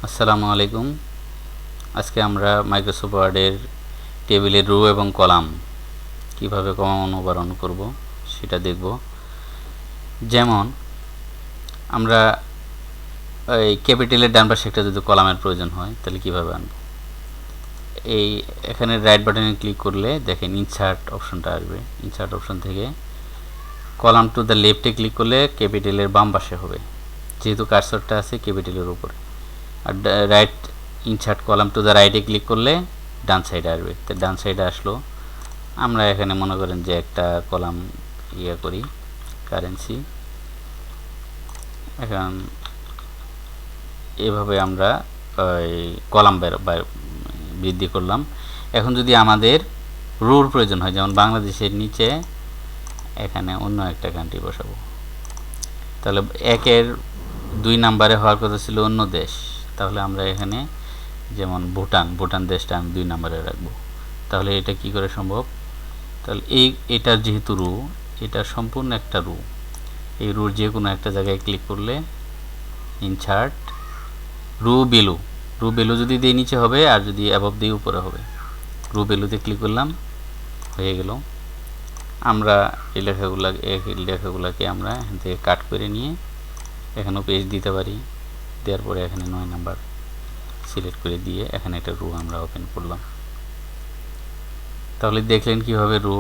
আসসালামু আলাইকুম। আজকে আমরা মাইক্রোসফট ওয়ার্ডের টেবিলের রো এবং কলাম কিভাবে ক্রমানুবরণ করব সেটা দেখব। যেমন আমরা এই ক্যাপিটালের ডান পাশে একটা যদি কলামের প্রয়োজন হয় তাহলে কিভাবে আনব। এখানে রাইট বাটনে ক্লিক করলে দেখেন ইনসার্ট অপশনটা আসবে। ইনসার্ট অপশন থেকে কলাম টু দ্য লেফটে ক্লিক করলে ক্যাপিটালের বাম পাশে হবে, যেহেতু কার্সরটা আছে ক্যাপিটালের উপরে। আর right insert column to the রাইটে ক্লিক করলে ডান সাইডে আসবে। তো ডান সাইডে আসলো। আমরা এখানে মনে করেন যে একটা কলাম করি, কারেন্সি। এখন এভাবে আমরা কলাম বৃদ্ধি করলাম। এখন যদি আমাদের রোর প্রয়োজন হয়, যেমন বাংলাদেশের নিচে এখানে অন্য একটা কান্ট্রি বসাবো, তাহলে 1-2 নাম্বারে হওয়ার কথা ছিল অন্য দেশ, তাহলে আমরা এখানে যেমন ভুটান দেশটা আমি 2 নাম্বারে রাখবো। তাহলে এটা কি করে সম্ভব? তাহলে এটার যেহেতু রো, এটা সম্পূর্ণ একটা রো, এই রোর যে কোনো একটা জায়গায় ক্লিক করলে ইনসার্ট রো বেলু যদি দিয়ে নিচে হবে, আর যদি অ্যাবভ দিয়ে উপরে হবে। রো বেলুতে ক্লিক করলাম, হয়ে গেল। আমরা এই লেখাগুলোকে আমরা এখান থেকে কাট করে নিয়ে এখানেও পেজ দিতে পারি। দেওয়ার পরে এখানে 9 নাম্বার সিলেক্ট করে দিয়ে এখানে একটা রো আমরা ওপেন করলাম। তাহলে দেখলেন কিভাবে রো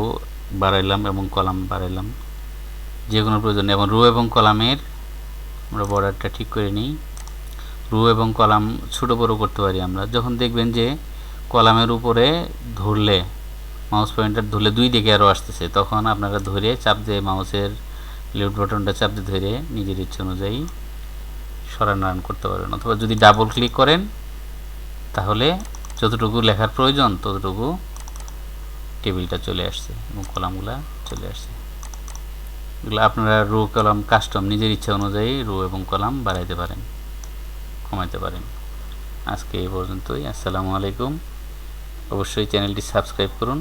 বাড়াইলাম এবং কলাম বাড়াইলাম যে কোনো প্রয়োজন। এবং রো এবং কলামের আমরা বর্ডারটা ঠিক করে নিই। রো এবং কলাম ছোটো বড়ো করতে পারি আমরা। যখন দেখবেন যে কলামের উপরে ধরলে, মাউস পয়েন্টার ধরলে 2 দিকে আরও আসতেছে, তখন আপনারা ধরে চাপ দিয়ে মাউসের লেফট বাটনটা চাপ দিয়ে ধরে নিজের ইচ্ছে অনুযায়ী সরান করতে পারবেন। অথবা যদি ডাবল ক্লিক করেন তাহলে যতটুকু লেখার প্রয়োজন ততটুকু টেবিলটা চলে আসছে এবং কলামগুলো চলে আসছে। এগুলো আপনারা রো কলাম কাস্টম নিজের ইচ্ছা অনুযায়ী রো এবং কলাম বাড়াইতে পারেন, কমাইতে পারেন। আজকে এই পর্যন্তই। আসসালামু আলাইকুম। অবশ্যই চ্যানেলটি সাবস্ক্রাইব করুন।